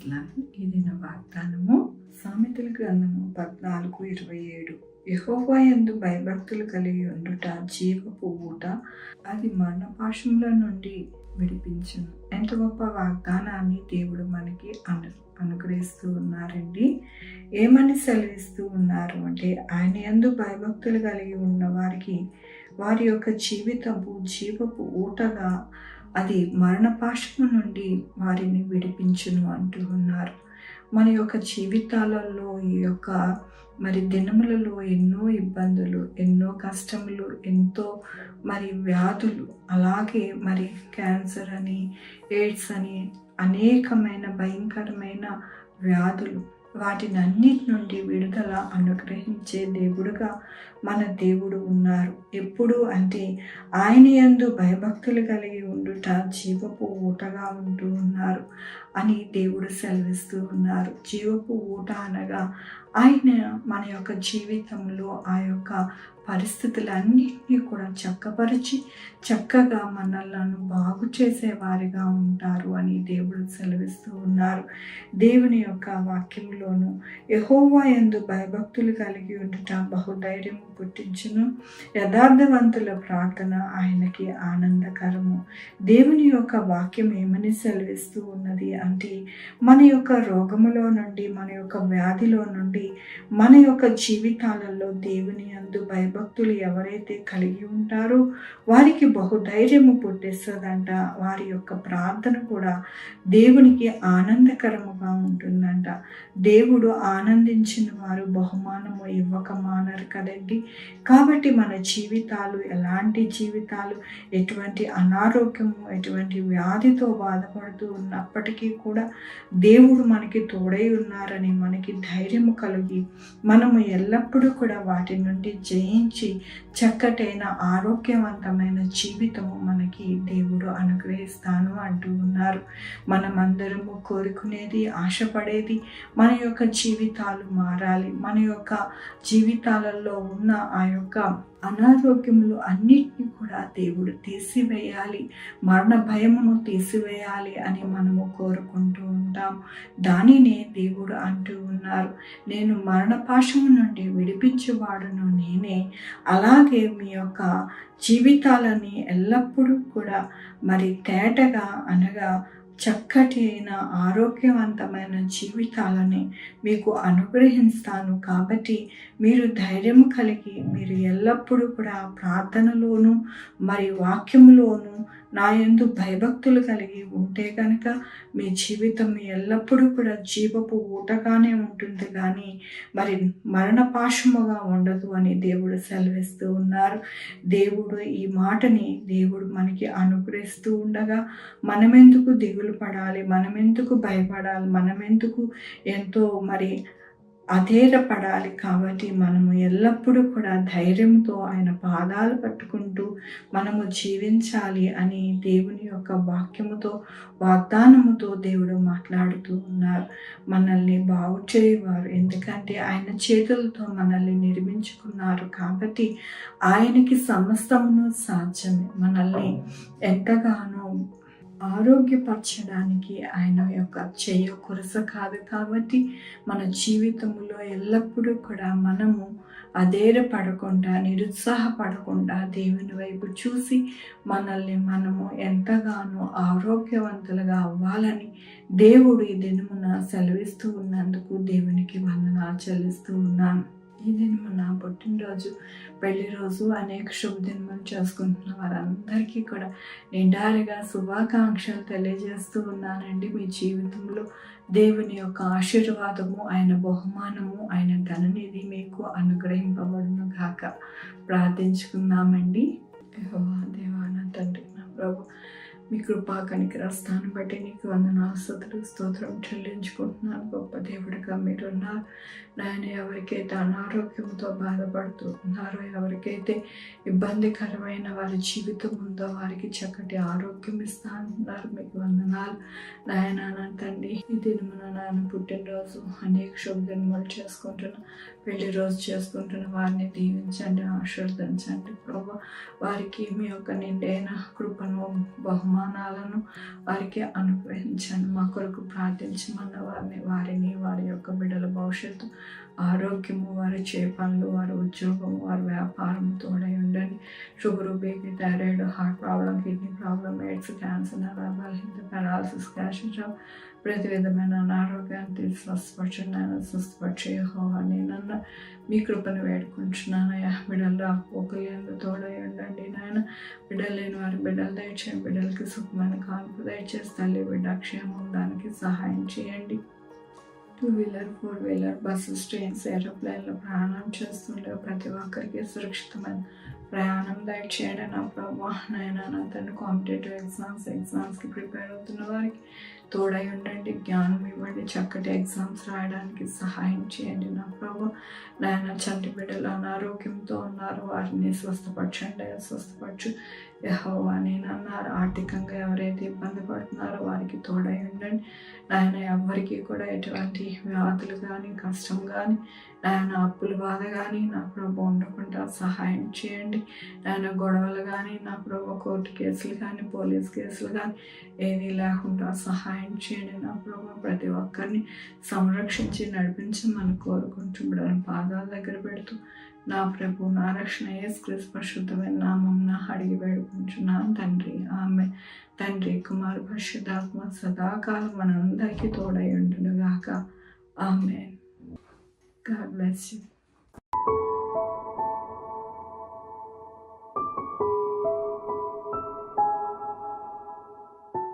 ఈ దిన వాగ్దానము సామెతల గ్రంథము 14:27. యెహోవా యందు భయభక్తులు కలిగి ఉండుట జీవపు ఊట, అది మరణపాశముల నుండి విడిపించును. ఎంత గొప్ప వాగ్దానాన్ని దేవుడు మనకి అనుగ్రహిస్తూ ఉన్నారండి. ఏమని సెలవిస్తూ ఉన్నారు అంటే, ఆయన యందు భయభక్తులు కలిగి ఉన్న వారికి వారి యొక్క జీవితము జీవపు ఊటగా, అది మరణపాశము నుండి వారిని విడిపించును అంటూ ఉన్నారు. మన యొక్క జీవితాలలో ఈ యొక్క దినములలో ఎన్నో ఇబ్బందులు, ఎన్నో కష్టములు, ఎంతో వ్యాధులు, అలాగే క్యాన్సర్ అని, ఎయిడ్స్ అని, అనేకమైన భయంకరమైన వ్యాధులు, వాటిని అన్నిటి నుండి విడుదల అనుగ్రహించే దేవుడుగా మన దేవుడు ఉన్నారు. ఎప్పుడు అంటే ఆయన యందు భయభక్తులు కలిగి ఉండుట జీవపు ఊటగా ఉంటూ ఉన్నారు అని దేవుడు సెలవిస్తూ ఉన్నారు. జీవపు ఊట అనగా ఆయన మన యొక్క జీవితంలో ఆ యొక్క పరిస్థితులన్నింటినీ కూడా చక్కపరిచి చక్కగా మనల్ని బాగు చేసేవారిగా ఉంటారు అని దేవుడు సెలవిస్తూ ఉన్నారు. దేవుని యొక్క వాక్యంలోను యెహోవా యందు భయభక్తులు కలిగి ఉండుట బహుధైర్యము పుట్టించును, యథార్థవంతుల ప్రార్థన ఆయనకి ఆనందకరము. దేవుని యొక్క వాక్యం ఏమని సెలవిస్తూ ఉన్నది అంటే, మన యొక్క రోగములో నుండి, మన యొక్క వ్యాధిలో నుండి, మన యొక్క జీవితాలలో దేవుని యందు భయభక్తులు ఎవరైతే కలిగి ఉంటారో వారికి బహుధైర్యము పుట్టిస్తుందంట. వారి యొక్క ప్రార్థన కూడా దేవునికి ఆనందకరముగా ఉంటుందంట. దేవుడు ఆనందించిన వారు బహుమానము ఇవ్వక మానరు కదండి. కాబట్టి మన జీవితాలు ఎలాంటి జీవితాలు, ఎటువంటి అనారోగ్యము, ఎటువంటి వ్యాధితో బాధపడుతూ ఉన్నప్పటికీ కూడా దేవుడు మనకి తోడై ఉన్నారని మనకి ధైర్యము కలిగి మనము ఎల్లప్పుడూ కూడా వాటి నుండి జయించి చక్కటైన ఆరోగ్యవంతమైన జీవితము మనకి దేవుడు అనుగ్రహిస్తాను అంటూ ఉన్నారు. మనమందరము కోరుకునేది, ఆశపడేది మన యొక్క జీవితాలు మారాలి. మన యొక్క జీవితాలలో ఉన్న ఆ యొక్క అనారోగ్యములు అన్నిటినీ కూడా దేవుడు తీసివేయాలి, మరణ భయమును తీసివేయాలి అని మనము కోరుకుంటూ ఉంటాం. దానినే దేవుడు అంటూ ఉన్నారు, నేను మరణపాశము నుండి విడిపించేవాడును నేనే. అలాగే మీ యొక్క జీవితాలని ఎల్లప్పుడూ కూడా తేటగా అనగా చక్కటి అయిన ఆరోగ్యవంతమైన జీవితాలని మీకు అనుగ్రహిస్తాను. కాబట్టి మీరు ధైర్యం కలిగి మీరు ఎల్లప్పుడూ కూడా ప్రార్థనలోను వాక్యములోను నా యందు భయభక్తులు కలిగి ఉంటే కనుక మీ జీవితం ఎల్లప్పుడూ కూడా జీవపు ఊటగానే ఉంటుంది, కానీ మరణపాశముగా ఉండదు అని దేవుడు సెలవిస్తూ ఉన్నారు. దేవుడు ఈ మాటని దేవుడు మనకి అనుగ్రహిస్తూ ఉండగా మనమెందుకు దిగులు పడాలి, మనమెందుకు భయపడాలి, మనమెందుకు ఎంతో అధైర్యపడాలి. కాబట్టి మనము ఎల్లప్పుడూ కూడా ధైర్యంతో ఆయన పాదాలు పట్టుకుంటూ మనము జీవించాలి అని దేవుని యొక్క వాక్యముతో, వాగ్దానముతో దేవుడు మాట్లాడుతూ ఉన్నారు. మనల్ని బాగు చేయవారు, ఎందుకంటే ఆయన చేతులతో మనల్ని నిర్మించుకున్నారు. కాబట్టి ఆయనకి సమస్తమును సాధ్యమే. మనల్ని ఎంతగానో ఆరోగ్యపరచడానికి ఆయన యొక్క చెయ్య కొరస కాదు. కాబట్టి మన జీవితంలో ఎల్లప్పుడూ కూడా మనము అధైర్యపడకుండా, నిరుత్సాహపడకుండా దేవుని వైపు చూసి మనల్ని మనము ఎంతగానో ఆరోగ్యవంతులుగా అవ్వాలని దేవుడు ఈ దినమున సెలవిస్తూ ఉన్నందుకు దేవునికి వందనాలు చెల్లిస్తూ ఉన్నాను. ఈ దినము నా పుట్టినరోజు, పెళ్లి రోజు, అనేక శుభదినములు చేసుకుంటున్న వారందరికీ కూడా నిండారుగా శుభాకాంక్షలు తెలియజేస్తూ ఉన్నానండి. మీ జీవితంలో దేవుని యొక్క ఆశీర్వాదము, ఆయన బహుమానము, ఆయన ధననిధి మీకు అనుగ్రహింపబడును గాక. ప్రార్థించుకుందామండి. యెహోవా దేవా, నా తండ్రి, నా ప్రభు, మీ కృపా కనికరస్తాను బట్టి నీకు వందనాలు, స్తుతులు, స్తోత్రం చెల్లించుకుంటున్నాను. గొప్ప దేవుడిగా మీరున్నారు నాయన. ఎవరికైతే అనారోగ్యంతో బాధపడుతూ ఉన్నారో, ఎవరికైతే ఇబ్బందికరమైన వారి జీవితం ఉందో వారికి చక్కటి ఆరోగ్యం ఇస్తానున్నారు. మీకు వందనాలు నాయన. నా తండ్రి, ఈ దినమున నాయన పుట్టినరోజు, అనేక శుభదినములు చేసుకుంటున్నా పెళ్లి రోజు చేసుకుంటున్న వారిని దీవించండి, ఆశీర్వదించండి ప్రభు. వారికి మీ యొక్క నిండైన కృపను, బహుమానాలను వారికి అనుగ్రహించండి. మా కొరకు ప్రార్థించమన్న వారిని వారి యొక్క బిడ్డల భవిష్యత్తు, ఆరోగ్యము, వారి చేపలు, వారి ఉద్యోగము, వారి వ్యాపారం తోడై ఉండండి. Sugar, BP, thyroid, heart problem, kidney problem, AIDS, cancer, నరాబలహీనత, పెరాలసిస్, క్యాన్సర్, ప్రతి విధమైన అనారోగ్యాన్ని స్వస్థపరిచే యెహోవా నేనన్న మీ కృపను వేడుకుంటున్నానయ్యా. బిడ్డల ఒకళ్ళు తోడై ఉండండి నాయన. బిడ్డలు లేని వారి బిడ్డలు దయచేయండి. బిడ్డలకి సుఖమైన కాన్పు దయచేసి తల్లి బిడ్డ క్షేమం దానికి సహాయం చేయండి. 2-వీలర్, 4-వీలర్, బస్సెస్, ట్రైన్స్, ఏరోప్లేన్లో ప్రయాణం చేస్తుండే ప్రతి ఒక్కరికి సురక్షితమైన ప్రయాణం దయచేయండి నా ప్రభా. నాయనా నా తండ్రి, కాంపిటేటివ్ ఎగ్జామ్స్కి ప్రిపేర్ అవుతున్న వారికి తోడై ఉండండి, జ్ఞానం ఇవ్వండి, చక్కటి ఎగ్జామ్స్ రాయడానికి సహాయం చేయండి నా ప్రభు. నాయన చంటి బిడ్డలు అనారోగ్యంతో ఉన్నారు, వారిని స్వస్థపరచండి, స్వస్థపరచు యెహోవా నేనన్నారు. ఆర్థికంగా ఎవరైతే ఇబ్బంది పడుతున్నారో వారికి తోడై ఉండండి నాయన. ఎవరికి కూడా ఎటువంటి వ్యాధులు కానీ, కష్టం కానీ, నాయన అప్పుల బాధ కానీ నా ప్రభు ఉండకుండా సహాయం చేయండి నాయన. గొడవలు కానీ నా ప్రభు, కోర్టు కేసులు కానీ, పోలీస్ కేసులు కానీ ఏమీ లేకుండా సహాయం చేయండి నా ప్రభు. ప్రతి ఒక్కరిని సంరక్షించి నడిపించమని కోరుకుంటున్నాను. పాదాల దగ్గర పెడుతూ నా ప్రభు, నా రక్షణ యేసుక్రీస్తు పరిశుద్ధమైన నామమున అడిగి వేడుకుంటున్నాను తండ్రి, ఆమె. తండ్రి, కుమారు, పరిశుద్ధాత్మ సదాకాలం మనందరికీ తోడై ఉండును గాక. ఆమెన్. God bless you.